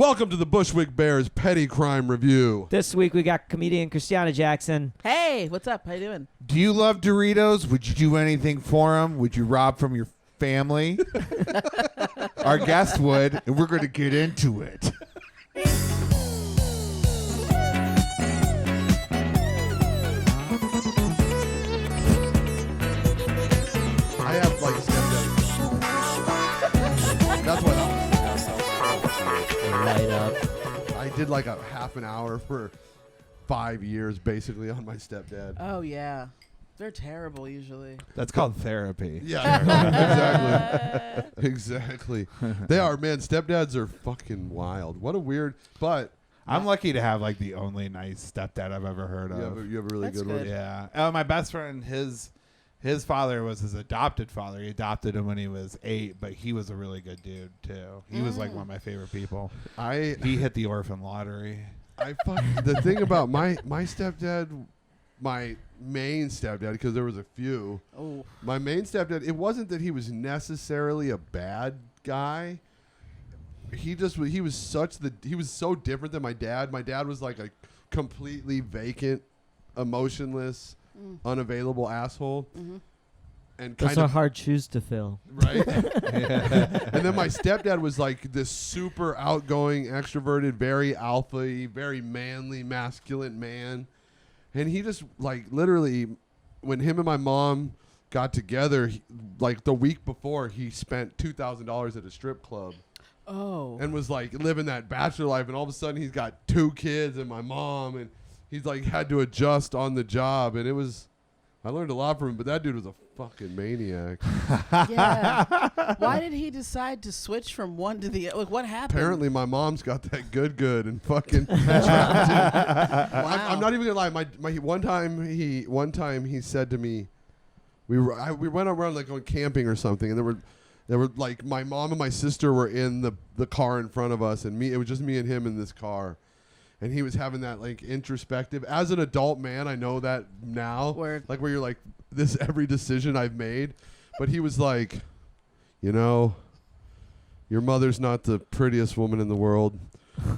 Welcome to the Bushwick Bears Petty Crime Review. This week we got comedian Christiana Jackson. Hey, what's up? How you doing? Do you love Doritos? Would you do anything for them? Would you rob from your family? Our guest would, and we're going to get into it. I have like stepdad. That's what Light up. I did like a half an hour for 5 years basically on my stepdad. Oh, yeah. They're terrible usually. That's called therapy. Yeah, exactly. They are, man. Stepdads are fucking wild. What a weird, but I'm lucky to have like the only nice stepdad I've ever heard of. you have a really That's good one. good. Yeah. My best friend, his father was his adopted father. He adopted him when he was 8, but he was a really good dude too. He was like one of my favorite people. He hit the orphan lottery. The thing about my stepdad, my main stepdad, because there was a few. Oh. My main stepdad, it wasn't that he was necessarily a bad guy. He was so different than my dad. My dad was like a completely vacant, emotionless, unavailable asshole. Mm-hmm. And Those are hard shoes to fill. Right? And then my stepdad was like this super outgoing, extroverted, very alpha-y, very manly, masculine man. And he just like literally, when him and my mom got together, like the week before, he spent $2,000 at a strip club. Oh. And was like living that bachelor life. And all of a sudden he's got 2 kids and my mom, and he's like had to adjust on the job. And I learned a lot from him, but that dude was a fucking maniac. Yeah. Why did he decide to switch from one to the other? Like, what happened? Apparently my mom's got that good and fucking trapped him. Wow. I'm not even gonna lie. My one time he said to me, we went around like going camping or something, and there were like my mom and my sister were in the car in front of us, and it was just me and him in this car. And he was having that like introspective. As an adult man, I know that now. Word. Like where you're like, this every decision I've made. But he was like, you know, your mother's not the prettiest woman in the world,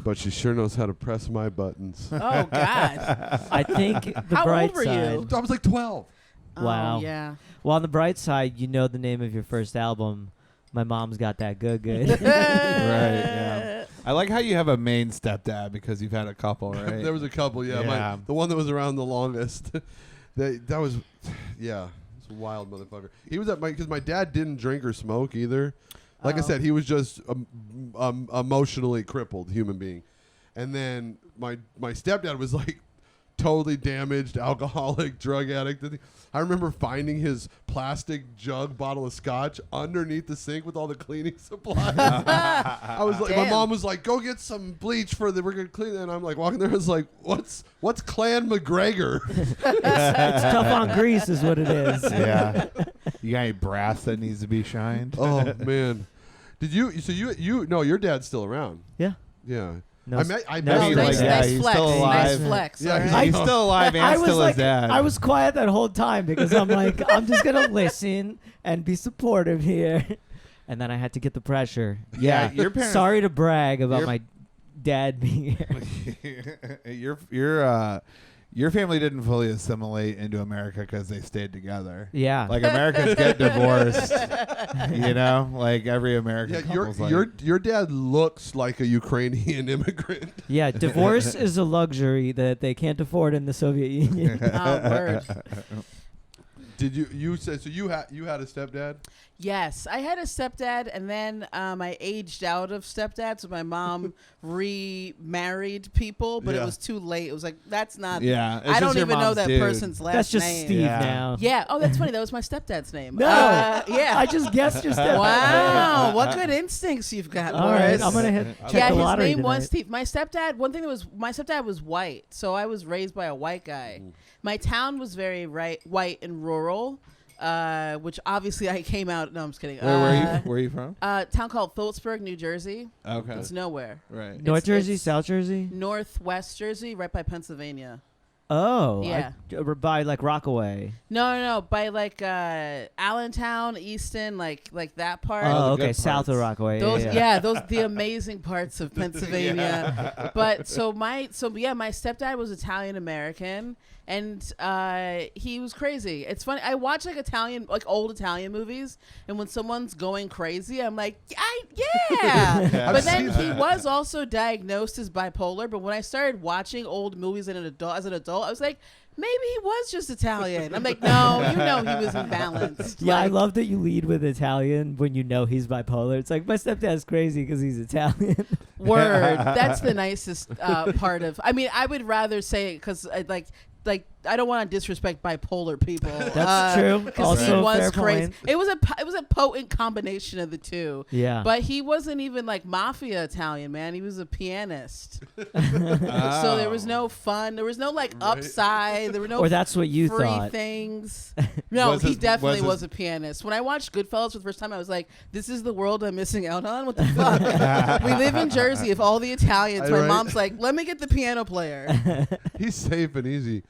but she sure knows how to press my buttons. Oh, God. I think the How bright old were side. you? I was like 12. Wow. Oh, yeah. Well, on the bright side, you know the name of your first album. My mom's got that good. Right, yeah. I like how you have a main stepdad because you've had a couple, right? There was a couple, yeah. The one that was around the longest. that was, yeah, it's a wild motherfucker. He was because my dad didn't drink or smoke either. Like I said, he was just emotionally crippled human being. And then my stepdad was like totally damaged, alcoholic, drug addict. I remember finding his plastic jug bottle of scotch underneath the sink with all the cleaning supplies. I was like, my mom was like, "Go get some bleach we're gonna clean it." And I'm like walking there, I was like, "What's Clan McGregor?" It's tough on grease, is what it is. Yeah. You got any brass that needs to be shined? Oh man, did you? So you no, your dad's still around. Yeah. Yeah. No, I met no, Nice, like, nice he's flex. still alive. Nice flex. Yeah, all he's- right. He's still alive and I was still like, his dad. I was quiet that whole time because I'm like, I'm just gonna listen and be supportive here. And then I had to get the pressure. Yeah, your parents- Sorry to brag about my dad being here. Your family didn't fully assimilate into America because they stayed together. Yeah. Like Americans get divorced, you know, like every American. Yeah, couple's like, your dad looks like a Ukrainian immigrant. Yeah, divorce is a luxury that they can't afford in the Soviet Union. Oh, word. Did you said so you had a stepdad? Yes, I had a stepdad, and then I aged out of stepdad, so my mom remarried people, but Yeah. it was too late. It was like, that's not. Yeah, it's I just don't your even know mom's that dude. person's last That's just name. Steve Yeah. now. Yeah. Oh, that's funny. That was my stepdad's name. No. Yeah. I just guessed your stepdad. Wow, what good instincts you've got, All right, Boris. I'm gonna check Yeah, the his lottery name was tonight. Steve. My stepdad. One thing my stepdad was white, so I was raised by a white guy. My town was very white and rural, which obviously I came out. No, I'm just kidding. Where were you from? Town called Phillipsburg, New Jersey. Okay. It's nowhere. Right. North It's Jersey, South Jersey. Northwest Jersey, right by Pennsylvania. Oh, Yeah. By like Rockaway. No. By like Allentown, Easton, like that part. Oh, the okay, good south of parts. Rockaway. Those, yeah. those the amazing parts of Pennsylvania. But my stepdad was Italian American, and he was crazy. It's funny. I watch like old Italian movies, and when someone's going crazy, I'm like, yeah. But then he was also diagnosed as bipolar. But when I started watching old movies as an adult, I was like, maybe he was just Italian. I'm like, no, he was imbalanced. Yeah, I Like, love that you lead with Italian when you know he's bipolar. It's like, my stepdad's crazy because he's Italian. word. That's the nicest part of. I mean, I would rather say it because like I don't want to disrespect bipolar people. That's true. Because Also, he was fair crazy. point. It was a potent combination of the two. Yeah. But he wasn't even like mafia Italian, man. He was a pianist. So there was no fun. There was no like upside. There were no or that's what you free thought. things. No, he definitely was was a pianist. When I watched Goodfellas for the first time, I was like, this is the world I'm missing out on? What the fuck? We live in Jersey. If all the Italians, my Right. mom's like, let me get the piano player. He's safe and easy.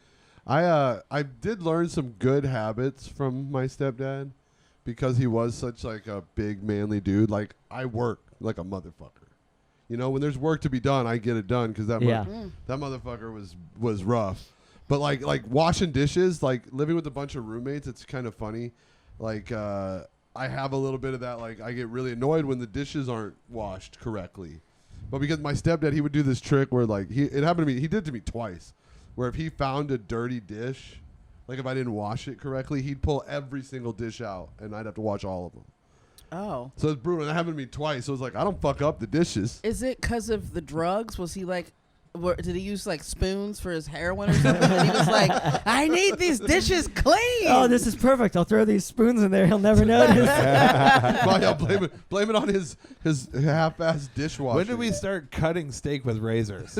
I did learn some good habits from my stepdad because he was such like a big manly dude. Like I work like a motherfucker. You know, when there's work to be done, I get it done because that motherfucker was rough. But like washing dishes, like living with a bunch of roommates, it's kind of funny. Like I have a little bit of that. Like I get really annoyed when the dishes aren't washed correctly. But because my stepdad, he would do this trick where like it happened to me. He did it to me twice. Where if he found a dirty dish, like if I didn't wash it correctly, he'd pull every single dish out, and I'd have to wash all of them. Oh. So it's brutal. That happened to me twice. So it's like, I don't fuck up the dishes. Is it because of the drugs? Was he like, did he use like spoons for his heroin or something? And he was like, I need these dishes clean. Oh, this is perfect. I'll throw these spoons in there. He'll never notice. Well, yeah, blame it on his half-ass dishwasher. When did we start cutting steak with razors?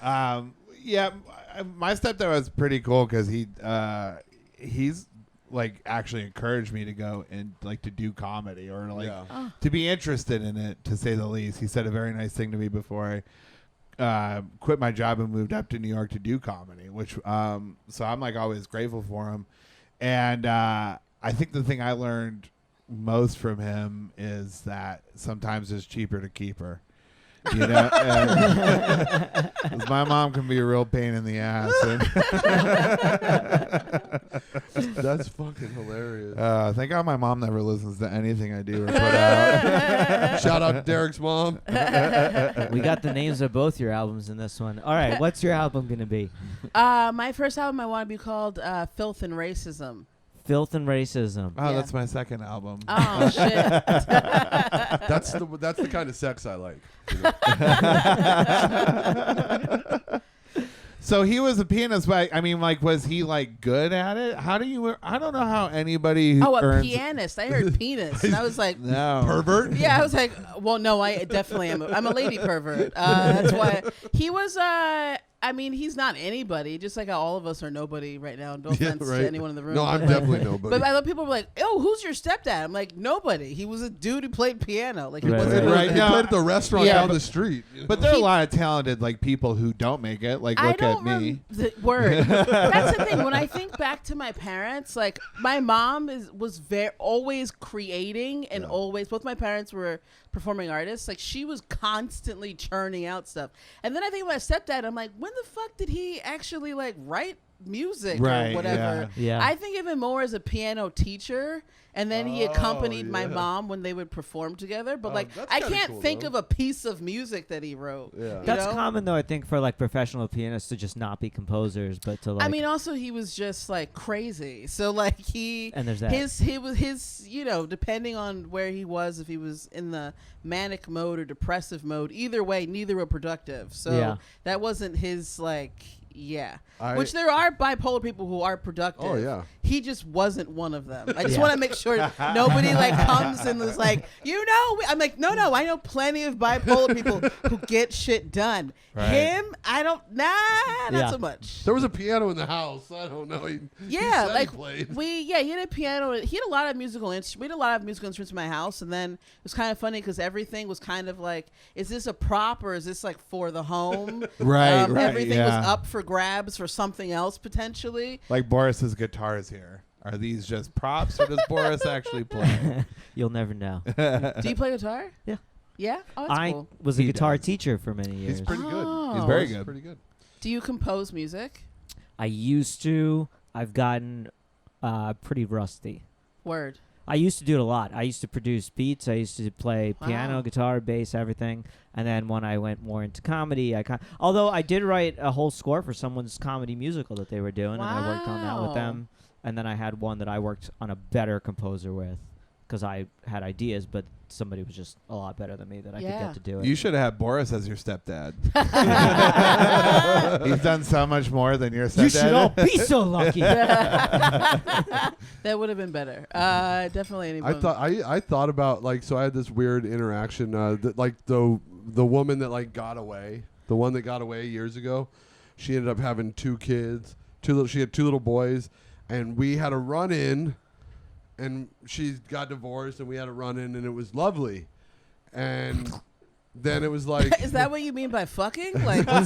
Yeah, my stepdad was pretty cool because he's like actually encouraged me to go and like to do comedy or like to be interested in it, to say the least. He said a very nice thing to me before I quit my job and moved up to New York to do comedy, which so I'm like always grateful for him. And I think the thing I learned most from him is that sometimes it's cheaper to keep her. You know, 'cause my mom can be a real pain in the ass. That's fucking hilarious. Thank God my mom never listens to anything I do or put out. Shout out to Derek's mom. We got the names of both your albums in this one. All right, what's your album going to be? My first album I want to be called Filth and Racism. Filth and Racism. Oh, Yeah. that's my second album. Oh, shit. That's the kind of sex I like. You know? So he was a pianist, but I mean, like, was he like good at it? How do you? I don't know how anybody who A earns pianist. I heard penis. And I was like, no Pervert. yeah, I was like, well, no, I definitely am. I'm a lady pervert. That's why he was. I mean, he's not anybody. Just like how all of us are nobody right now. No offense to anyone in the room. No, I'm definitely nobody. But I love people were like, "Oh, who's your stepdad?" I'm like, nobody. He was a dude who played piano. Like he Right, wasn't. right. He now- played at the restaurant Yeah, down but- the street. You know? But there are a lot of talented like people who don't make it. Like look at me. The word. That's the thing. When I think back to my parents, like my mom was always creating and always. Both my parents were performing artists. Like she was constantly churning out stuff. And then I think of my stepdad. I'm like, when the fuck did he actually like write music Right, or whatever? Yeah. I think of him more as a piano teacher. And then he accompanied my yeah. mom when they would perform together. But like, that's I kinda can't cool, think though. of a piece of music that he wrote. Yeah. you That's know? common, though, I think, for like professional pianists to just not be composers, but to like. I mean, also he was just like crazy. So like And there's that. his you know, depending on where he was, if he was in the manic mode or depressive mode, either way, neither were productive. So Yeah. that wasn't his like, yeah. Which there are bipolar people who are productive. Oh, yeah. He just wasn't one of them. I just want to make sure nobody like comes and is like, I'm like, no, I know plenty of bipolar people who get shit done. Right. Him, I don't, not so much. There was a piano in the house. I don't know. He played. He had a piano. He had a lot of musical instruments. We had a lot of musical instruments in my house, and then it was kind of funny because everything was kind of like, is this a prop or is this like for the home? Right. Everything was up for grabs for something else potentially. Like Boris's guitars here. Are these just props or does Boris actually play? You'll never know. Do you play guitar? Yeah. Yeah? Oh, that's I cool. was a He guitar does. teacher for many years. He's pretty good. He's very good. Pretty good. Do you compose music? I used to. I've gotten pretty rusty. Word. I used to do it a lot. I used to produce beats. I used to play Wow. piano, guitar, bass, everything. And then when I went more into comedy, although I did write a whole score for someone's comedy musical that they were doing, and I worked on that with Wow. them. And then I had one that I worked on a better composer with because I had ideas, but somebody was just a lot better than me that I could get to do it. You should have had Boris as your stepdad. He's done so much more than your stepdad. You should all be so lucky. That would have been better. Definitely. I thought about I had this weird interaction the woman that got away, the one that got away years ago. She ended up having 2 kids. She had 2 little boys, and we had a run-in, and she got divorced, and we had a run-in, and it was lovely. And then it was like... Is that what you mean by fucking? Like, Are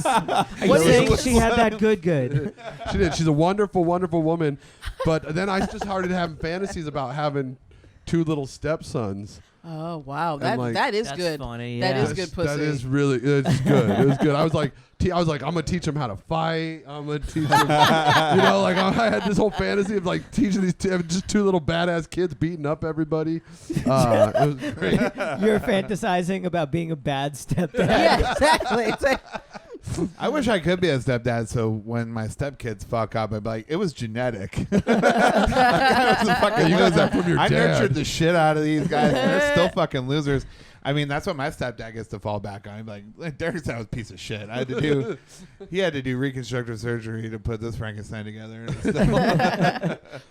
you saying she had that good? She did. She's a wonderful, wonderful woman. But then I just started having fantasies about having 2 little stepsons. oh, wow. And, That is That's good. funny, That yeah. is good pussy. That is really, it's good. It was good. I was like, I'm gonna teach them how to fight. I'm gonna teach them, I had this whole fantasy of teaching these just 2 little badass kids beating up everybody. It was great. You're fantasizing about being a bad stepdad. Yeah, exactly. It's like, I wish I could be a stepdad, so when my stepkids fuck up, I'd be like, it was genetic. You got that from your I dad. nurtured the shit out of these guys, and they're still fucking losers. I mean, that's what my stepdad gets to fall back on. He'd be like, Derek's dad was a piece of shit. He had to do reconstructive surgery to put this Frankenstein together.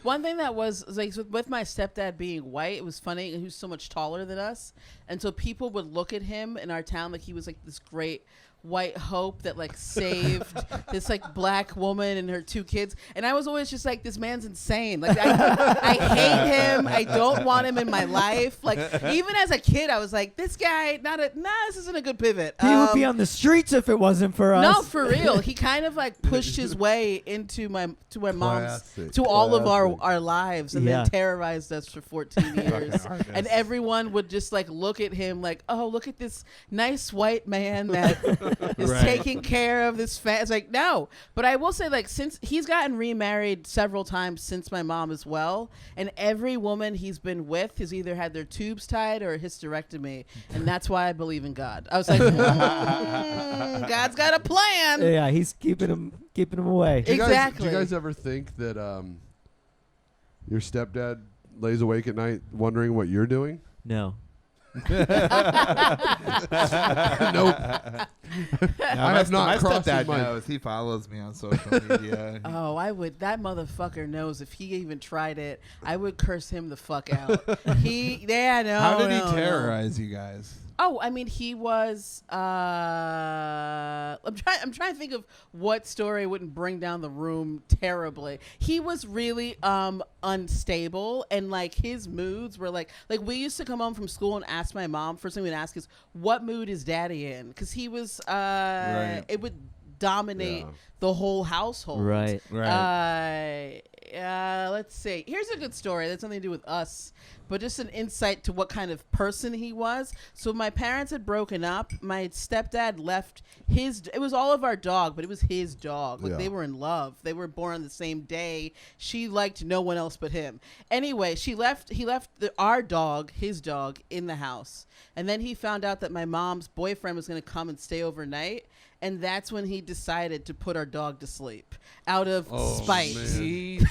one thing that was like with my stepdad being white, it was funny. He was so much taller than us, and so people would look at him in our town like he was like this great white hope that saved this black woman and her 2 kids, and I was always just like, this man's insane. I hate him. I don't want him in my life. Even as a kid, I was like, this guy, this isn't a good pivot. He would be on the streets if it wasn't for us. No, for real. He kind of pushed his way into my mom's, to all of our lives, and then terrorized us for 14 years. And everyone would just look at him like, oh, look at this nice white man that is taking care of this It's like, no. But I will say, since he's gotten remarried several times since my mom as well, and every woman he's been with has either had their tubes tied or a hysterectomy, and that's why I believe in God. I was like, God's got a plan. Yeah, he's keeping him away. Exactly. Do you guys ever think that your stepdad lays awake at night wondering what you're doing? No. Nope. I have not my crossed his stepdad mind. knows. He follows me on social media. Oh, I would. That motherfucker knows. If he even tried it, I would curse him the fuck out. No. How did he terrorize you guys? Oh, I mean, he was. I'm trying to think of what story wouldn't bring down the room terribly. He was really unstable, and his moods were like we used to come home from school and ask my mom. First thing we'd ask is, "What mood is Daddy in?" Because he was. It would dominate the whole household. Right. Let's see. Here's a good story that's nothing to do with us, but just an insight to what kind of person he was. So my parents had broken up. My stepdad left it was all of our dog, but it was his dog. They were in love. They were born on the same day. She liked no one else but him. Anyway, he left our dog, his dog, in the house. And then he found out that my mom's boyfriend was going to come and stay overnight. And that's when he decided to put our dog to sleep out of spite. Jesus.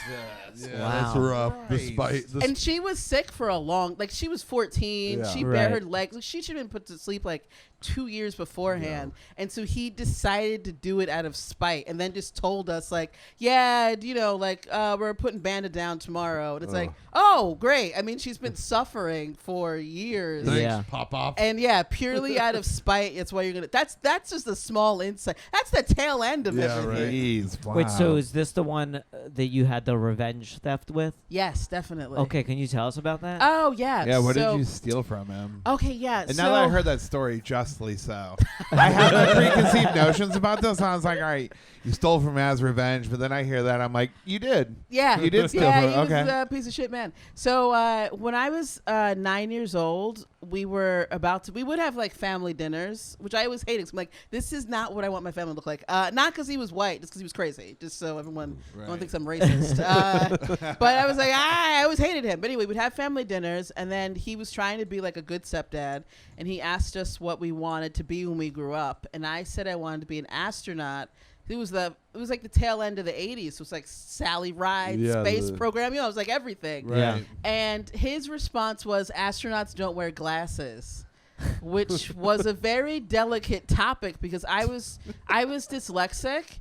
Yeah, that's rough. The spite. And she was sick for a long, like she was 14. Yeah. She bare her legs. Like, she should have been put to sleep like 2 years beforehand. And so he decided to do it out of spite, and then just told us like, yeah, you know, like we're putting Banda down tomorrow. And it's like, oh, great. I mean, she's been suffering for years. Thanks, Yeah. pop off. And yeah, purely out of spite, that's why you're gonna. That's just a small insight. That's the tail end of Yeah, everything. right. Jeez, wow. Wait, so is this the one that you had the revenge theft with? Yes, definitely. Okay, can you tell us about that? Oh yeah. Yeah, what so, did you steal from him? Okay, yeah. And so, now that I heard that story, justly so. I had my preconceived notions about this, and I was like, all right, you stole from him as revenge, but then I hear that, I'm like, you did. Yeah, You did steal yeah, from he him. Okay. was a piece of shit man. So when I was 9 years old, we would have like family dinners, which I always hated. 'Cause I'm like, this is not what I want my family to look like. Not because he was white, just because he was crazy. Just so everyone thinks I'm racist. But I was like, I always hated him. But anyway, we'd have family dinners, and then he was trying to be like a good stepdad, and he asked us what we wanted to be when we grew up, and I said I wanted to be an astronaut. It was like the tail end of the 80s. So it was like Sally Ride, space program. You know, it was like everything. Right. Yeah. And his response was, astronauts don't wear glasses, which was a very delicate topic because I was dyslexic.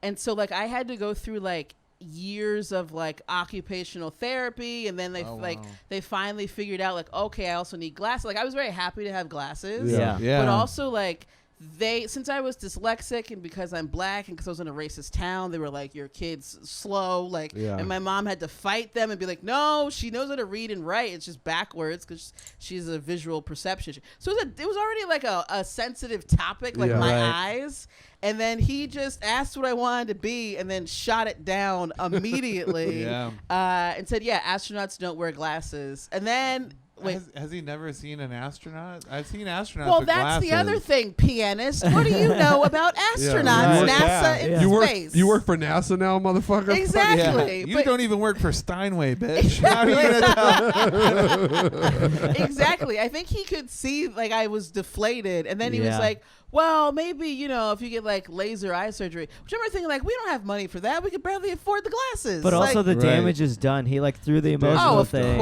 And so like I had to go through like years of like occupational therapy, and then they finally figured out like, okay, I also need glasses. Like I was very happy to have glasses. Yeah. But also like since I was dyslexic and because I'm black and because I was in a racist town, they were like, your kid's slow. Like, and my mom had to fight them and be like, no, she knows how to read and write. It's just backwards because she's a visual perception. So it was already like a sensitive topic, like my eyes. And then he just asked what I wanted to be and then shot it down immediately. And said, yeah, astronauts don't wear glasses. And then Has he never seen an astronaut? I've seen astronauts. Well, with that's glasses. the other thing, pianist. What do you know about astronauts? NASA in space. You work for NASA now, motherfucker? Exactly. Yeah. You don't even work for Steinway, bitch. How are you gonna tell? Exactly. I think he could see like I was deflated, and then he was like, well, maybe, you know, if you get like laser eye surgery, which I remember thinking like, we don't have money for that. We could barely afford the glasses. But also like, the damage is done. He like threw the emotional thing.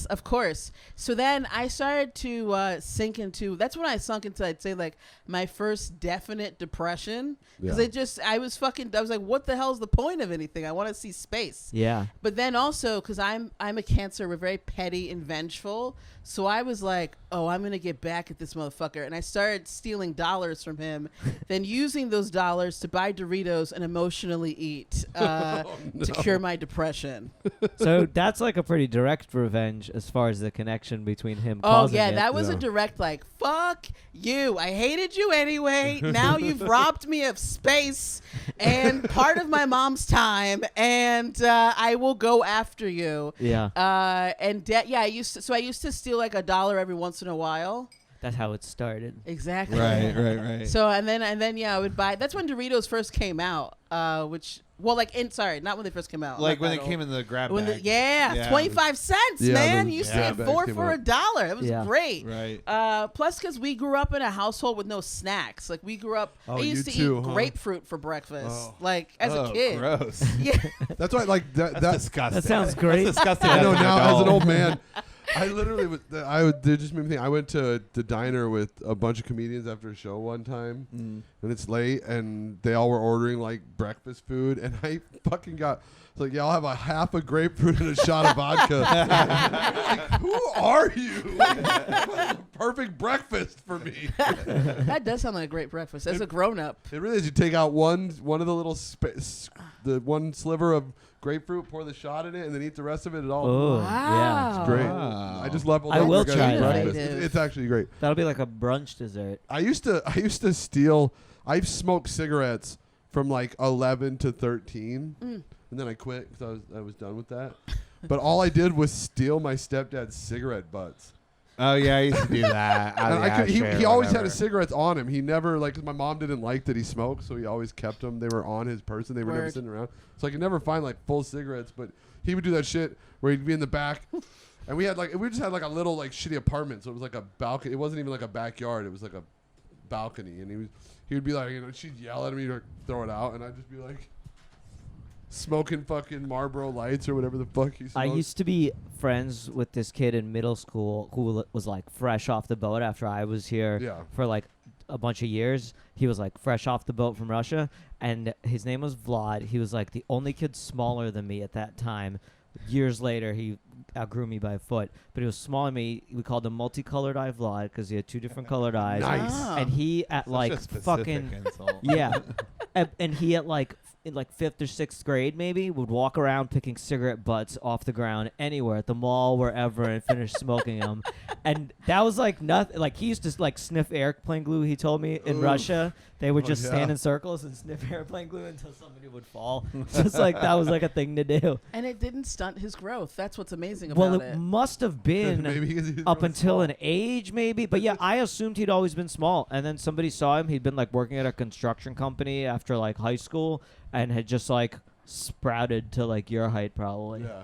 Of course. So then I started to sink into, that's when I sunk into, I'd say like my first definite depression. Because I was like, what the hell is the point of anything? I want to see space. Yeah. But then also, because I'm a Cancer, we're very petty and vengeful. So I was like, oh, I'm going to get back at this motherfucker. And I started stealing dollars from him, then using those dollars to buy Doritos and emotionally eat to cure my depression. So that's like a pretty direct revenge as far as the connection between him. Oh, causing yeah, it. that was a direct like, fuck you. I hated you anyway. Now you've robbed me of space and part of my mom's time, and I will go after you. Yeah. I used to steal like $1 every once in a while. That's how it started. Exactly. Right. So and then I would buy. That's when Doritos first came out. Not when they first came out. Like when they came in the grab when bag. 25 cents, man. You used to get 4 for $1. It was great. Right. Plus, because we grew up in a household with no snacks. Like we grew up. I used to eat grapefruit for breakfast. Like as a kid. Gross. Yeah. That's why, like That's disgusting. That sounds great. That's disgusting. I know now as an adult. old man. I literally was. They just made me think. I went to the diner with a bunch of comedians after a show one time, and it's late, and they all were ordering like breakfast food, and I fucking got. Like, yeah, I'll have a half a grapefruit and a shot of vodka. Like, who are you? Perfect breakfast for me. That does sound like a great breakfast. As a grown up. It really is. You take out one of the little the one sliver of grapefruit, pour the shot in it, and then eat the rest of it. It all. Oh, Wow. yeah. It's great. Wow. I just leveled I up. will for try breakfast. that. It's actually great. That'll be like a brunch dessert. I used to steal. I've smoked cigarettes from like 11 to 13, and then I quit because I was done with that. But all I did was steal my stepdad's cigarette butts. Oh yeah, I used to do that. And he always had his cigarettes on him. He never like 'cause my mom didn't like that he smoked, so he always kept them. They were on his person. They were never sitting around, so I could never find like full cigarettes. But he would do that shit where he'd be in the back, and we just had like a little like shitty apartment, so it was like a balcony. It wasn't even like a backyard. It was like a balcony, and he would be like, she'd yell at me to throw it out, and I'd just be like. smoking fucking Marlboro Lights or whatever the fuck he smoked. I used to be friends with this kid in middle school who was like fresh off the boat after I was here for like a bunch of years. He was like fresh off the boat from Russia, and his name was Vlad. He was like the only kid smaller than me at that time. Years later, he outgrew me by a foot, but he was smaller than me. We called him multicolored eye Vlad because he had 2 different colored eyes. Nice. And he at Such like a specific fucking insult. yeah, and he at like in like 5th or 6th grade maybe would walk around picking cigarette butts off the ground anywhere at the mall, wherever, and finish smoking them. And that was like nothing. Like he used to like sniff airplane glue. He told me in Russia they would just stand in circles and sniff airplane glue until somebody would fall. Just like that was like a thing to do. And it didn't stunt his growth. That's what's amazing about Well, it. it must have been Maybe because he was up really until small. an age, maybe. But yeah, I assumed he'd always been small. And then somebody saw him. He'd been like working at a construction company after like high school and had just like sprouted to like your height probably. Yeah,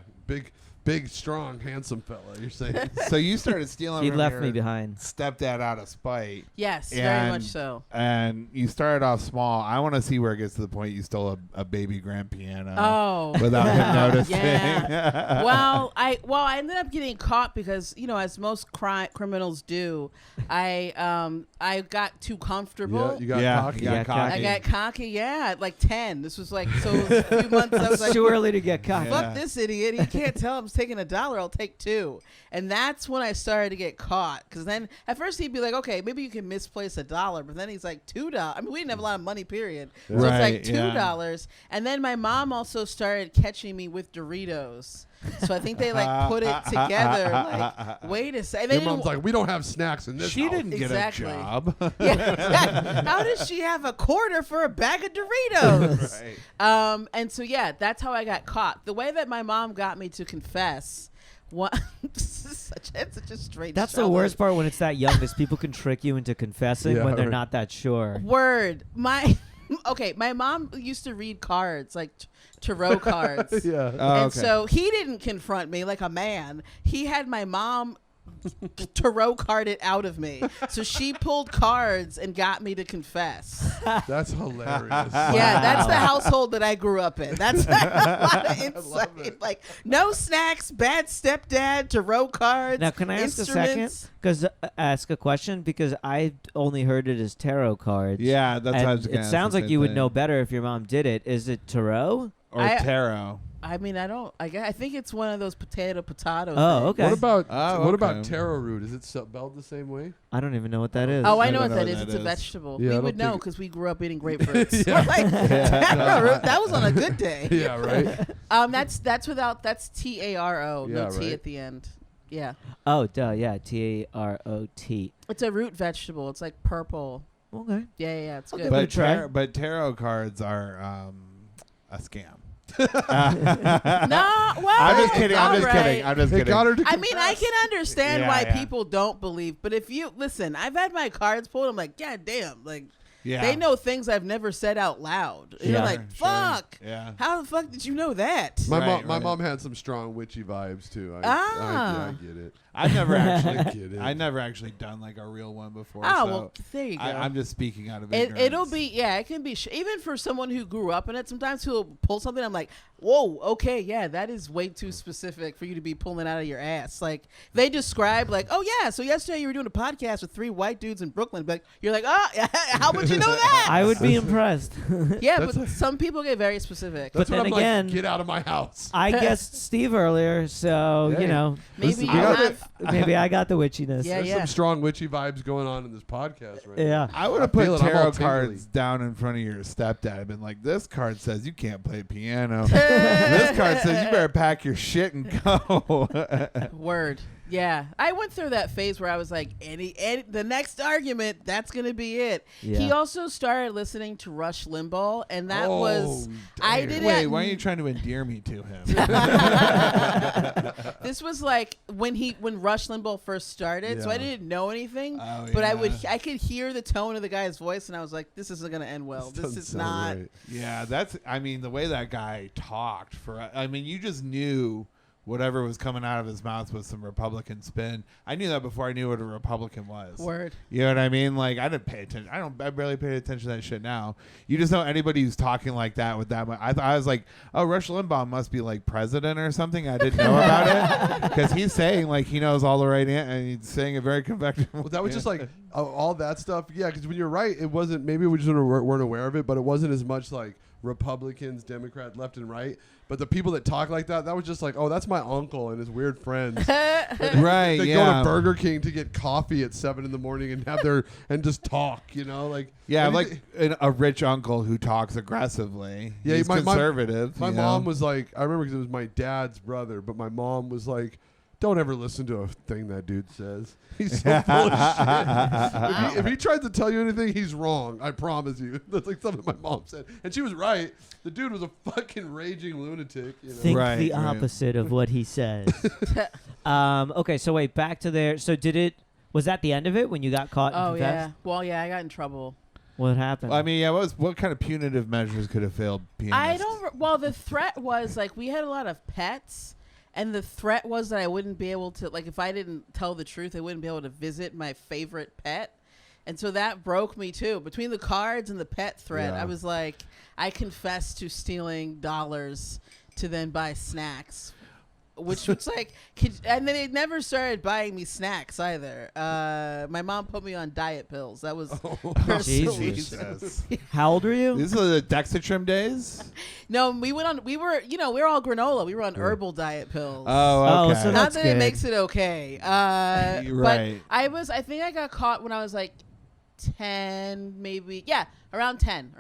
big, strong, handsome fella. You're saying? So you started stealing He from left your me behind. stepdad out of spite. Yes, very And- much so. And you started off small. I want to see where it gets to the point you stole a baby grand piano Oh. without him noticing. Yeah. well, I ended up getting caught because, as most criminals do, I got too comfortable. Yeah, you got Yeah, cocky. you got Yeah, cocky. I got cocky, at like 10. This was like, so it was a few months. I was It's like, too early to get cocky. fuck this idiot. He can't tell I'm taking $1. I'll take 2. And that's when I started to get caught. Because then at first he'd be like, okay, maybe you can misplace $1. But then he's like, $2. I mean, we didn't have a lot of money, period. So it's Right, like $2. And then my mom also started catching me with Doritos. So I think they like put it together. Like, wait a second. Your mom's like, we don't have snacks in this She house. didn't get Exactly. a job. Yeah, how does she have a quarter for a bag of Doritos? Right. And so that's how I got caught. The way that my mom got me to confess. It's such a straight. That's the worst part when it's that young, is people can trick you into confessing Yeah, when they're right. not that sure. Word. My mom used to read cards, like tarot cards. Yeah. Oh, And okay. so he didn't confront me like a man. He had my mom tarot card it out of me. So she pulled cards and got me to confess. That's hilarious. Yeah, that's the household that I grew up in. That's a lot of love insight. it. Like, no snacks, bad stepdad, tarot cards. Now, can I ask a second? instruments. Because ask a question, because I only heard it as tarot cards. Yeah, that's and how I was gonna it ask sounds the like same you would thing. know better if your mom did it. Is it tarot? Or I- tarot. I mean, I think it's one of those potato Oh, things. okay. What about Oh, what about okay. taro root? Is it spelled the same way? I don't even know what that is. Oh, I I know don't what know that what is. that It's a is. vegetable. Yeah, I We don't would know think- because we grew up eating grapefruits. Yeah. We're like, taro root, that was on a good day. Yeah, right. That's TARO, no Yeah, T right. at the end. Yeah, Oh, duh, yeah. TAROT. it's a root vegetable. It's like purple. Okay. Yeah, it's Okay, good. but- But try. but tarot cards are a scam. No, well, I'm just kidding. I'm all just right. kidding. I'm just They kidding. got her to I mean, I can understand Yeah, why yeah. people don't believe, but if you listen, I've had my cards pulled. I'm like, God damn, like Yeah. they know things I've never said out loud. And you're Sure, like, sure. fuck. Yeah. How the fuck did you know that? My Right, mom, my right. mom had some strong witchy vibes too. Ah. I get it. I've never I actually, get it. I never actually done like a real one before. Oh, so well, there you go. I'm just speaking out of It, ignorance. it'll be, it can be, even for someone who grew up in it, sometimes he'll pull something, I'm like, whoa, okay, yeah, that is way too specific for you to be pulling out of your ass. Like, they describe, like, oh, yeah, so yesterday you were doing a podcast with 3 white dudes in Brooklyn. But you're like, oh, how would you know that? I would be impressed. Yeah, That's but some people get very specific. But That's what then I'm again- like. Get out of my house. I guessed Steve earlier, so, Hey. you know, Maybe Listen, you we got have. maybe I got the witchiness. Yeah, There's yeah. some strong witchy vibes going on in this podcast right Yeah. I would have I feel put it. I'm all tarot tingly. cards down in front of your stepdad. I've been like, this card says you can't play piano. This card says you better pack your shit and go. Word. Yeah. I went through that phase where I was like, any the next argument, that's going to be it. Yeah. He also started listening to Rush Limbaugh, and that Oh, was, I damn. didn't. Wait, why are you trying to endear me to him? This was like when Rush Limbaugh first started, so I Yeah. didn't know anything, Oh, but yeah. I could hear the tone of the guy's voice, and I was like, this isn't going to end well. This Doesn't is sound not. right. Yeah, I mean, the way that guy talked you just knew whatever was coming out of his mouth was some Republican spin. I knew that before I knew what a Republican was. Word. You know what I mean? Like, I didn't pay attention. I barely pay attention to that shit now. You just know anybody who's talking like that with that much. I was like, oh, Rush Limbaugh must be like president or something. I didn't know about it because he's saying like he knows all the right and he's saying it very convective. Well, that was just like all that stuff. Yeah, because when you're right, it wasn't. Maybe we just weren't aware of it, but it wasn't as much like Republicans, Democrats, left and right. But the people that talk like that was just like, oh, that's my uncle and his weird friends. Right, They go to Burger King to get coffee at 7 a.m. and have and just talk, you know, like. Yeah, like a rich uncle who talks aggressively. Yeah, he's conservative. My mom was like, I remember because it was my dad's brother, but my mom was like, don't ever listen to a thing that dude says. He's so full of shit. If he tries to tell you anything, he's wrong. I promise you. That's like something my mom said. And she was right. The dude was a fucking raging lunatic. You know? Think the opposite of what he says. Okay, so wait, back to there. So was that the end of it when you got caught? Oh, yeah. Well, yeah, I got in trouble. What happened? I mean, yeah, what kind of punitive measures could have failed Pianist? Well, the threat was like we had a lot of pets. And the threat was that I wouldn't be able to, like, if I didn't tell the truth, I wouldn't be able to visit my favorite pet. And so that broke me, too. Between the cards and the pet threat, I was like, I confessed to stealing dollars to then buy snacks. Which was like, and then they never started buying me snacks either. My mom put me on diet pills. That was her Jesus. How old were you? These are the Dexatrim days? No, we were all granola. We were on herbal diet pills. Oh, okay. So Not that good. it makes it okay. Right. But I think I got caught when I was like 10, maybe. Yeah, around 10.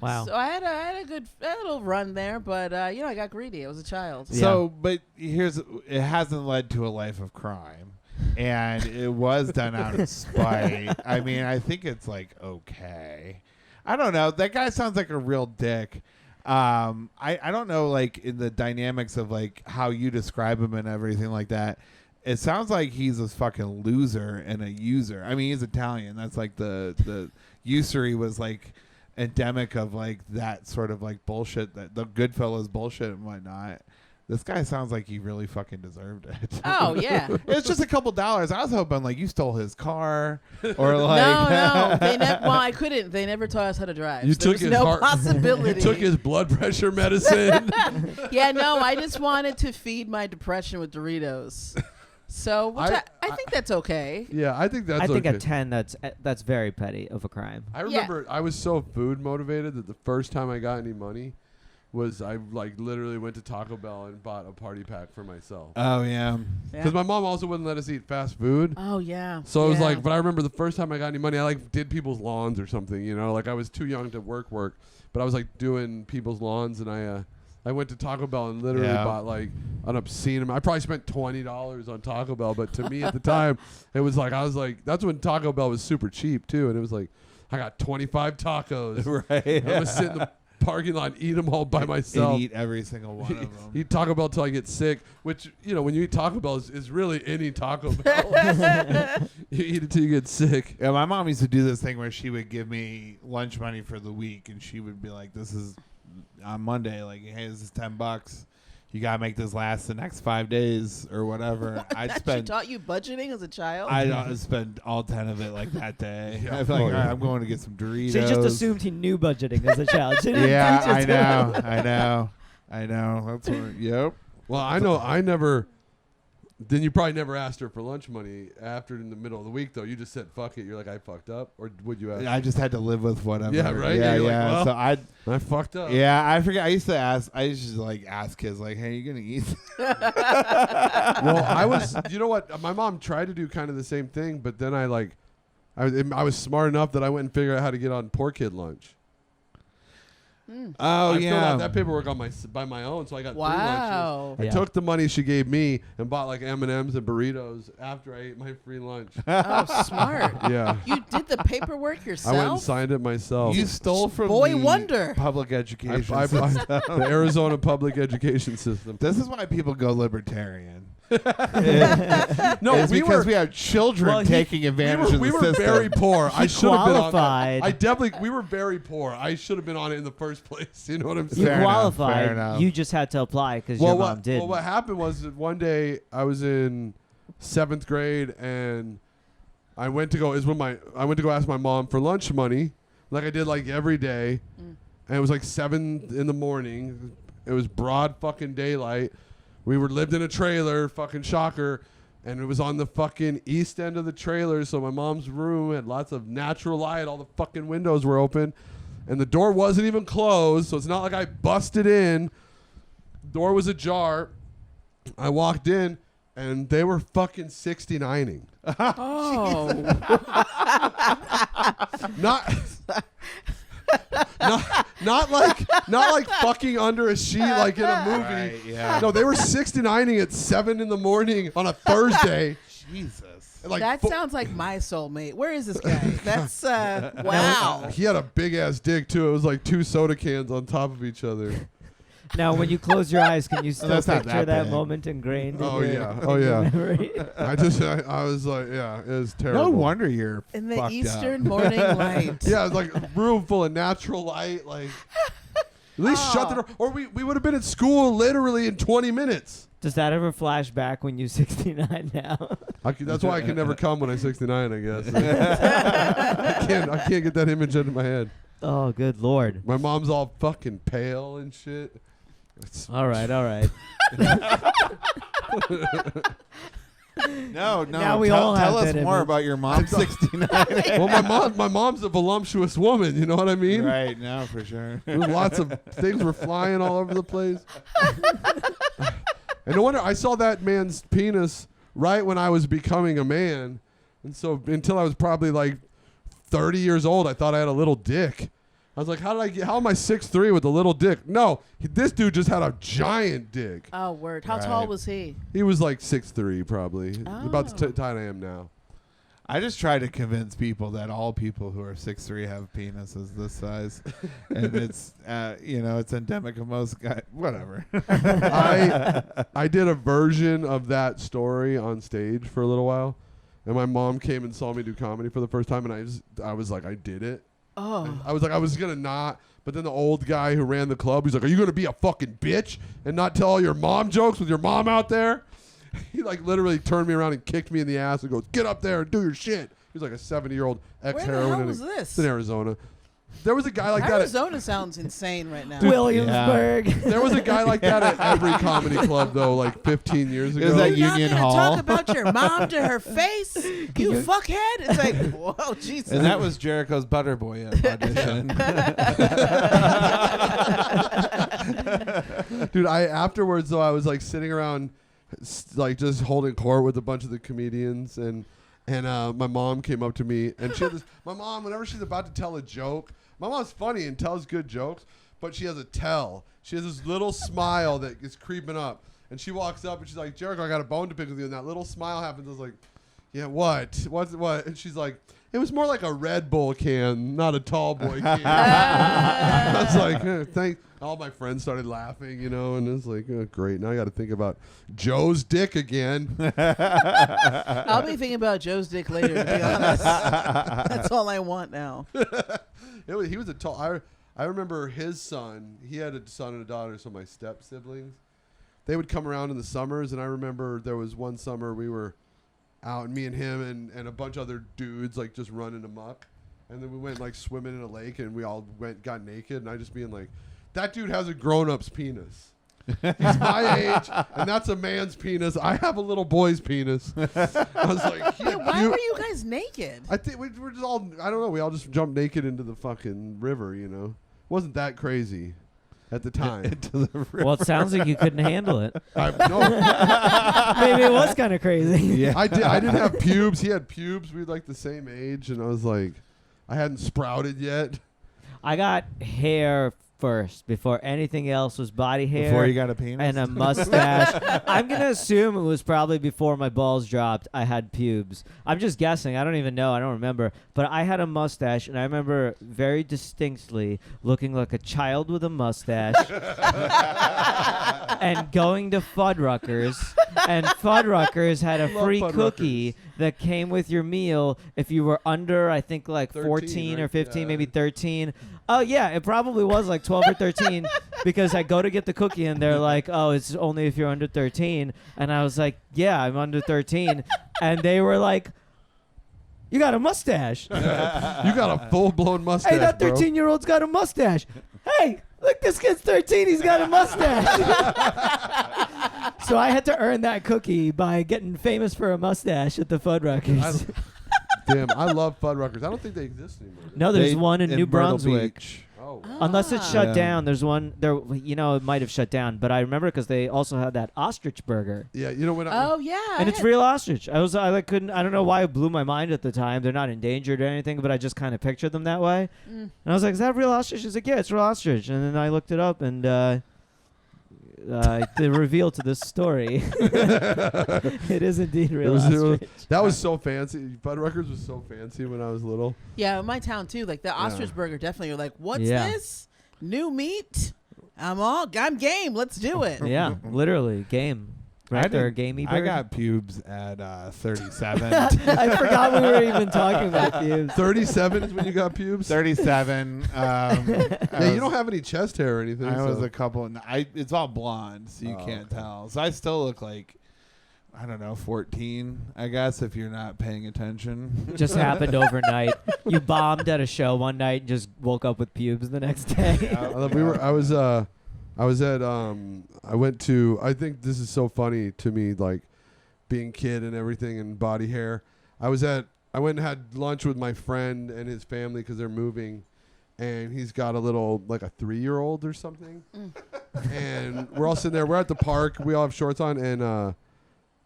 Wow. So I had a little run there, but I got greedy. I was a child. So, but it hasn't led to a life of crime, and it was done out of spite. I mean, I think it's like okay. I don't know. That guy sounds like a real dick. I don't know, like in the dynamics of like how you describe him and everything like that. It sounds like he's a fucking loser and a user. I mean, he's Italian. That's like the usury was like endemic of like that sort of like bullshit, that the Goodfellas bullshit and whatnot. This guy sounds like he really fucking deserved it. Oh yeah, it's just a couple dollars. I was hoping like you stole his car or like no. Well, I couldn't. They never taught us how to drive. You so took his possibility. You took his blood pressure medicine. Yeah, no. I just wanted to feed my depression with Doritos. So I think that's okay. Yeah, I think that's okay. I think at 10, that's very petty of a crime. I remember I was so food motivated that the first time I got any money was I like literally went to Taco Bell and bought a party pack for myself. Oh yeah. Because my mom also wouldn't let us eat fast food. Oh yeah. So it was like, but I remember the first time I got any money, I like did people's lawns or something, you know, like I was too young to work, but I was like doing people's lawns, and I went to Taco Bell and literally bought like an obscene amount. I probably spent $20 on Taco Bell, but to me at the time, it was like, I was like, that's when Taco Bell was super cheap too. And it was like, I got 25 tacos. Right. I'm going to sit in the parking lot and eat them all by myself. And eat every single one of them. Eat Taco Bell till I get sick, which, you know, when you eat Taco Bell is really any Taco Bell. You eat it till you get sick. Yeah, my mom used to do this thing where she would give me lunch money for the week, and she would be like, this is on Monday, like, hey, this is $10. You gotta make this last the next 5 days or whatever. She taught you budgeting as a child? I'd spend all 10 of it like that day. Yeah. I feel like, all right, I'm going to get some Doritos. She just assumed he knew budgeting as a child. Yeah, I know. That's what. Yep. Well, I know I never. Then you probably never asked her for lunch money after in the middle of the week, though. You just said, fuck it. You're like, I fucked up. Or would you ask? I just had to live with whatever. Yeah, right? Yeah. Like, well, so I fucked up. Yeah, I forget. I used to like ask kids, like, hey, you going to eat? Well, you know what? My mom tried to do kind of the same thing, but then I was smart enough that I went and figured out how to get on Poor Kid lunch. Oh, I yeah. filled out that paperwork by my own, so I got free lunches. Wow. I took the money she gave me and bought like M&Ms and burritos after I ate my free lunch. Oh, smart. Yeah. You did the paperwork yourself? I went and signed it myself. You stole from Boy the wonder. public education the Arizona public education system. This is why people go libertarian. No, it's because we have children taking advantage of the system. We were very poor. I should have been on qualified. we were very poor. I should have been on it in the first place. You know what I'm saying? You Fair qualified. enough. You just had to apply because your mom did. Well, what happened was that one day I was in 7th grade and I went to go ask my mom for lunch money, like I did like every day, and it was like 7 in the morning. It was broad fucking daylight. We lived in a trailer, fucking shocker, and it was on the fucking east end of the trailer. So my mom's room had lots of natural light. All the fucking windows were open, and the door wasn't even closed. So it's not like I busted in. Door was ajar. I walked in, and they were fucking 69ing. Oh. Not like fucking under a sheet like in a movie. Right, yeah. No, they were 69ing at 7 in the morning on a Thursday. Jesus. Like that sounds like my soulmate. Where is this guy? That's wow. He had a big ass dick too. It was like 2 soda cans on top of each other. Now, when you close your eyes, can you still That's not picture that that big. moment ingrained? Oh, in your, yeah. in Oh, your yeah. memory? I was like, yeah, it was terrible. No wonder you're In the fucked eastern up. morning light. Yeah, it was like a room full of natural light. Like, at least shut the door. Or we would have been at school literally in 20 minutes. Does that ever flash back when you're 69 now? That's why I can never come when I'm 69, I guess. I can't get that image into my head. Oh, good Lord. My mom's all fucking pale and shit. All right. No. Now we all tell have us that more image. about your mom 69. Well, my mom's a voluptuous woman. You know what I mean? Right, now for sure. Lots of things were flying all over the place. And no wonder I saw that man's penis right when I was becoming a man. And so until I was probably like 30 years old, I thought I had a little dick. I was like, how am I 6'3" with a little dick? No, this dude just had a giant dick. Oh, word. How Right. tall was he? He was like 6'3", probably. About the Oh. time I am now. I just try to convince people that all people who are 6'3" have penises this size, and it's it's endemic of most guys. Whatever. I did a version of that story on stage for a little while, and my mom came and saw me do comedy for the first time, and I was like, I did it. Oh. I was like, I was gonna not, but then the old guy who ran the club, he's like, are you gonna be a fucking bitch and not tell all your mom jokes with your mom out there? He like literally turned me around and kicked me in the ass and goes, get up there and do your shit. He's like a 70-year-old ex-heroin. Where the hell addict. was this? It's in Arizona. There was a guy like that. Arizona sounds insane right now. Williamsburg. There was a guy like that at every comedy club though, like 15 years ago. Is that You're Union not gonna Hall? talk about your mom to her face, you fuckhead. It's like, whoa, Jesus. And that was Jericho's Butterboy audition. Dude, afterwards though, I was like sitting around, like just holding court with a bunch of the comedians, and my mom came up to me, and she had this. My mom, whenever she's about to tell a joke, my mom's funny and tells good jokes, but she has a tell. She has this little smile that is creeping up, and she walks up and she's like, Jericho, I got a bone to pick with you, and that little smile happens. I was like, yeah, what? What? And she's like, it was more like a Red Bull can, not a tall boy can. I was like, thanks. All my friends started laughing, and it's like, great. Now I got to think about Joe's dick again. I'll be thinking about Joe's dick later, to be honest. That's all I want now. He was a tall. I remember his son. He had a son and a daughter, so my step siblings. They would come around in the summers, and I remember there was one summer we were out, and me and him and a bunch of other dudes like just running amok, and then we went like swimming in a lake, and we all got naked, and I just being like, that dude has a grown-up's penis. He's my age, and that's a man's penis. I have a little boy's penis. I was like, Why were you guys naked? I think we're just all, I don't know, we all just jumped naked into the fucking river, Wasn't that crazy at the time. Well, it sounds like you couldn't handle it. No. Maybe it was kind of crazy. Yeah. I didn't have pubes. He had pubes. We were like the same age, and I was like, I hadn't sprouted yet. I got hair first, before anything else was body hair. Before you got a penis and a mustache. I'm gonna assume it was probably before my balls dropped. I had pubes. I'm just guessing. I don't even know. I don't remember. But I had a mustache, and I remember very distinctly looking like a child with a mustache, and going to Fuddruckers. And Fuddruckers had a free cookie that came with your meal if you were under, I think, like 14 or 15, maybe 13. Oh, yeah, it probably was like 12 or 13 because I go to get the cookie and they're like, oh, it's only if you're under 13. And I was like, yeah, I'm under 13. And they were like, you got a mustache. You got a full-blown mustache, hey, that 13-year-old's got a mustache. Hey, look, this kid's 13. He's got a mustache. So I had to earn that cookie by getting famous for a mustache at the Fuddruckers. Damn, I love Fuddruckers. I don't think they exist anymore. No, there's one in New Myrtle Brunswick. Beach. Oh. Unless it's shut down. There's one there. You know, it might have shut down, but I remember because they also had that ostrich burger. Yeah, you know when Oh yeah. And it's real ostrich. I couldn't. I don't know why it blew my mind at the time. They're not endangered or anything, but I just kind of pictured them that way. And I was like, "Is that real ostrich?" She's like, "Yeah, it's real ostrich." And then I looked it up, and the reveal to this story, it is indeed real ostrich. That was so fancy. Fuddruckers was so fancy when I was little. Yeah, in my town too. Like the ostrich burger, definitely. You're like, what's this? New meat? I'm game. Let's do it. Yeah, literally game. Right there, gamey burger. I got pubes at 37. I forgot we were even talking about pubes. 37 is when you got pubes? 37. Yeah, you don't have any chest hair or anything. I was a couple. It's all blonde, so you can't tell. So I still look like, I don't know, 14, I guess, if you're not paying attention. Just happened overnight. You bombed at a show one night and just woke up with pubes the next day. I went to, I think this is so funny to me, like being kid and everything and body hair. I went and had lunch with my friend and his family because they're moving, and he's got a little, like a 3-year-old or something. And we're all sitting there. We're at the park. We all have shorts on, and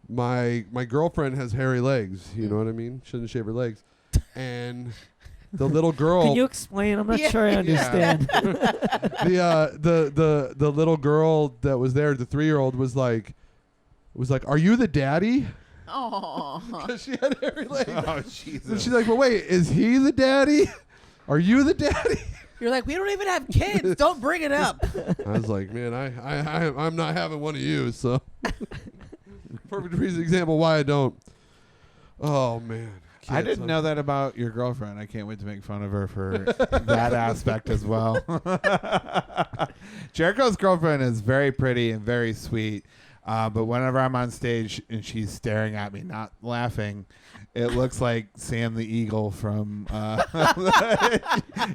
my girlfriend has hairy legs. You know what I mean? She doesn't shave her legs. And the little girl. Can you explain? I'm not sure I understand. The little girl that was there, the 3-year-old, was like, "Are you the daddy?" Oh. Because she had hairy legs. Oh, Jesus. And she's like, "Well, wait, is he the daddy? Are you the daddy?" You're like, we don't even have kids. Don't bring it up. I was like, man, I'm not having one of you. So, perfect reason example why I don't. Oh man. I didn't know that about your girlfriend. I can't wait to make fun of her for that aspect as well. Jericho's girlfriend is very pretty and very sweet, but whenever I'm on stage and she's staring at me, not laughing, it looks like Sam the Eagle from...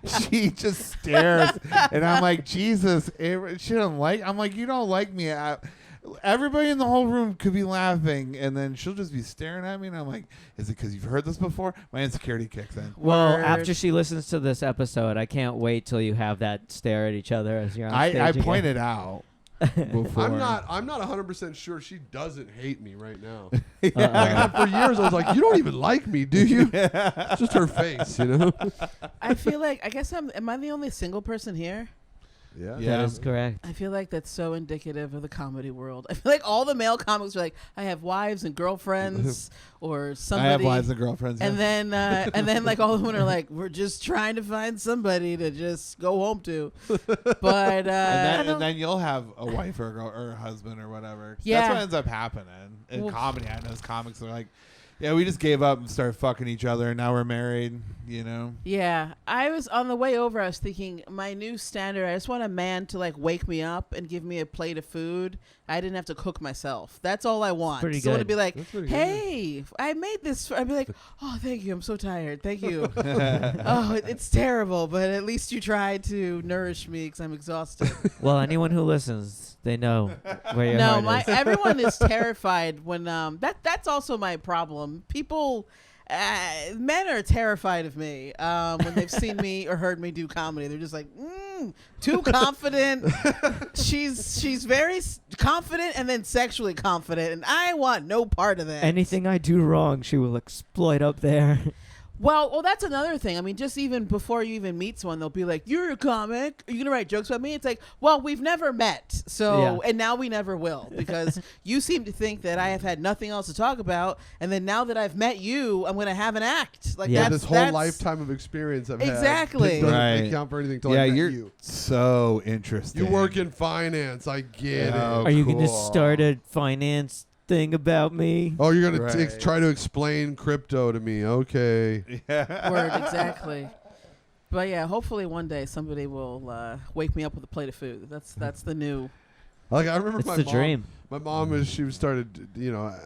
she just stares, and I'm like, Jesus, she doesn't like... I'm like, you don't like me. Everybody in the whole room could be laughing, and then she'll just be staring at me, and I'm like, is it because you've heard this before? My insecurity kicks in. Well, after she listens to this episode, I can't wait till you have that stare at each other as you're on stage I again. pointed out before. I'm not 100% sure she doesn't hate me right now. Like, for years, I was like, you don't even like me, do you? It's just her face, you know? I feel like, I guess am I the only single person here? Yeah. That is correct. I feel like that's so indicative of the comedy world. I feel like all the male comics are like, I have wives and girlfriends or somebody. I have wives and girlfriends. And then like all the women are like, we're just trying to find somebody to just go home to. But and then you'll have a wife or a girl or a husband or whatever. Yeah. That's what ends up happening in comedy. I know comics are like, yeah, we just gave up and started fucking each other, and now we're married, you know? Yeah. I was on the way over, I was thinking, my new standard, I just want a man to like wake me up and give me a plate of food. I didn't have to cook myself. That's all I want. Pretty Someone good. to be like, That's hey, I made this. I'd be like, oh, thank you. I'm so tired. Thank you. Oh, it's terrible, but at least you tried to nourish me because I'm exhausted. Well, anyone who listens, they know where your heart is. Everyone is terrified when that's also my problem. People, men are terrified of me when they've seen me or heard me do comedy. They're just like, too confident. She's very confident and then sexually confident, and I want no part of that. Anything I do wrong, she will exploit up there. Well, that's another thing. I mean, just even before you even meet someone, they'll be like, "You're a comic. Are you gonna write jokes about me?" It's like, well, we've never met, so and now we never will because you seem to think that I have had nothing else to talk about, and then now that I've met you, I'm gonna have an act. Like this whole lifetime of experience I've exactly had doesn't count for anything. Till I met you. So interesting. You work in finance. I get it. Are you gonna start a finance thing about me? Oh, you're gonna try to explain crypto to me? Okay. Yeah. Word, exactly. But yeah, hopefully one day somebody will wake me up with a plate of food. That's the new. Like I remember it's the dream. My mom, as she started,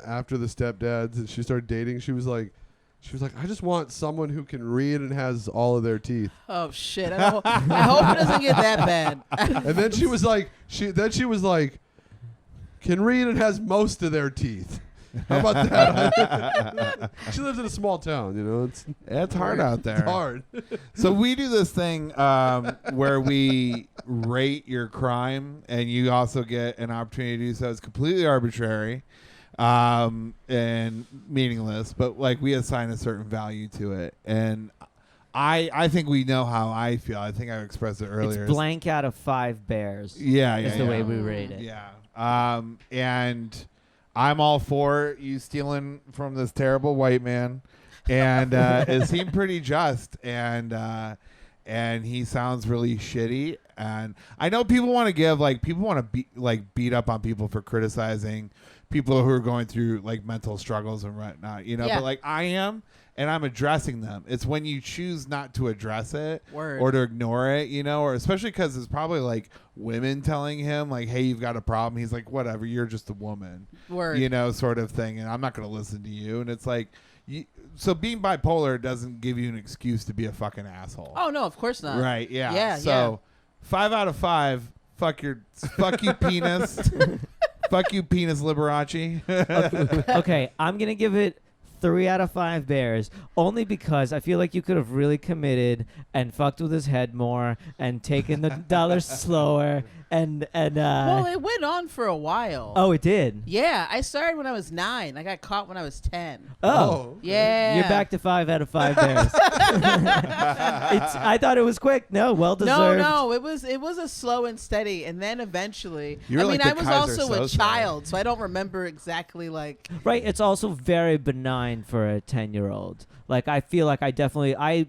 after the stepdads, and she started dating, she was like, I just want someone who can read and has all of their teeth. Oh shit! I hope it doesn't get that bad. And then she was like, can read and has most of their teeth. How about that? She lives in a small town, It's hard out there. It's hard. So we do this thing where we rate your crime, and you also get an opportunity to do so. It's completely arbitrary and meaningless, but like we assign a certain value to it. And I think we know how I feel. I think I expressed it earlier. It's blank out of 5 bears. Is the way we rate it. Yeah. And I'm all for you stealing from this terrible white man, and it seemed pretty just, and he sounds really shitty. And I know people want to beat up on people for criticizing people who are going through like mental struggles and whatnot, But like I am. And I'm addressing them. It's when you choose not to address it or to ignore it, or especially because it's probably like women telling him like, hey, you've got a problem. He's like, whatever, you're just a woman, sort of thing. And I'm not going to listen to you. And it's like, so being bipolar doesn't give you an excuse to be a fucking asshole. Oh, no, of course not. Right. Yeah. So 5 out of 5, fuck you, penis. Fuck you, penis Liberace. Okay, I'm going to give it 3 out of 5 bears, only because I feel like you could have really committed and fucked with his head more and taken the dollars slower and well, it went on for a while. Oh, it did. Yeah, I started when I was 9. I got caught when I was 10. Oh, yeah. You're back to 5 out of 5 bears. I thought it was quick. No, well deserved. No, it was a slow and steady, and then eventually. I was also a child, so I don't remember exactly like. Right, it's also very benign for a 10-year-old. Like I feel like I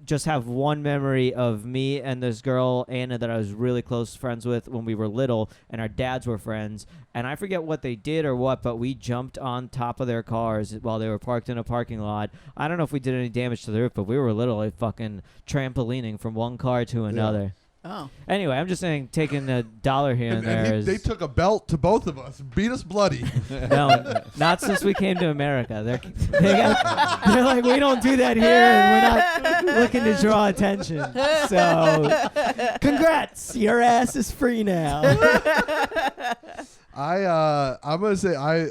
just have one memory of me and this girl Anna that I was really close friends with when we were little, and our dads were friends, and I forget what they did or what, but we jumped on top of their cars while they were parked in a parking lot. I don't know if we did any damage to the roof, but we were literally fucking trampolining from one car to another. Yeah. Oh. Anyway, I'm just saying taking a dollar here and there they took a belt to both of us, beat us bloody. No, not since we came to America. They're like, we don't do that here, and we're not looking to draw attention. So, congrats, your ass is free now. I'm gonna say I'm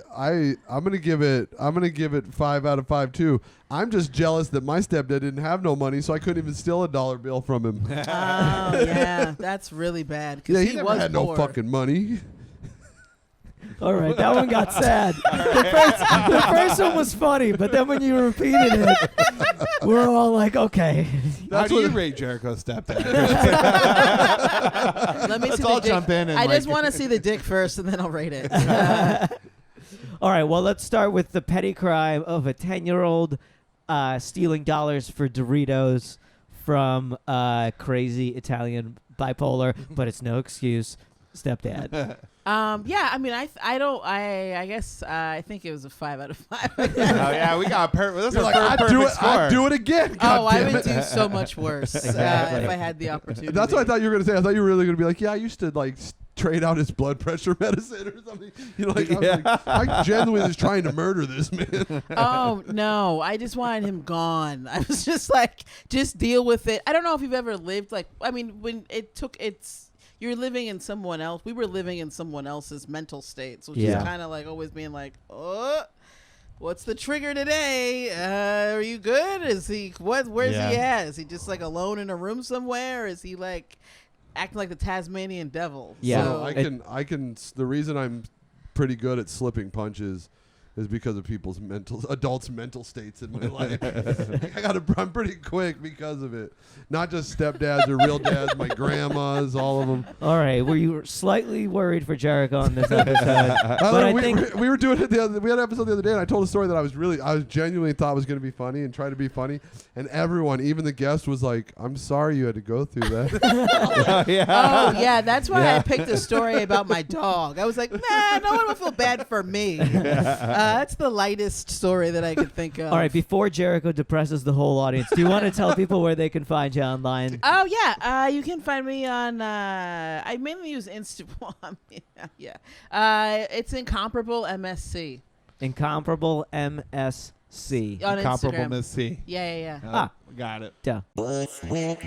gonna give it 5 out of 5 too. I'm just jealous that my stepdad didn't have no money, so I couldn't even steal a dollar bill from him. Oh yeah, that's really bad. Yeah, he never had no fucking money. All right, that one got sad. The first one was funny, but then when you repeated it, we're all like, okay. How do you rate Jericho's stepdad? Let me see the dick. Jump in. And I just want to see the dick first, and then I'll rate it. All right, well, let's start with the petty crime of a 10-year-old stealing dollars for Doritos from crazy Italian bipolar, but it's no excuse, stepdad. Yeah, I mean, I guess I think it was a 5 out of 5. Oh yeah, we got perfect. You're like, I'd do it again. God I would do so much worse if I had the opportunity. That's what I thought you were gonna say. I thought you were really gonna be like, yeah, I used to like trade out his blood pressure medicine or something. I genuinely was trying to murder this man. Oh no, I just wanted him gone. I was just like, just deal with it. I don't know if you've ever lived when you're living in someone else. We were living in someone else's mental states, which is kind of like always being like, oh, what's the trigger today? Are you good? Is he where's he at? Is he just like alone in a room somewhere? Is he like acting like the Tasmanian devil? Yeah. So I can the reason I'm pretty good at slipping punches is because of adults' mental states in my life. I'm pretty quick because of it. Not just stepdads or real dads, my grandmas, all of them. All right, were you slightly worried for Jericho on this episode? But I think we were doing it we had an episode the other day, and I told a story that I genuinely thought was going to be funny and tried to be funny, and everyone, even the guest, was like, "I'm sorry you had to go through that." Oh yeah, that's why I picked a story about my dog. I was like, nah, no one will feel bad for me. That's the lightest story that I could think of. All right, before Jericho depresses the whole audience, do you want to tell people where they can find you online? Oh yeah, you can find me on. I mainly use Instagram. It's Incomparable MSC. Incomparable MSC. On Incomparable Instagram. Miss C. Yeah. Got it. Duh. Bushwick.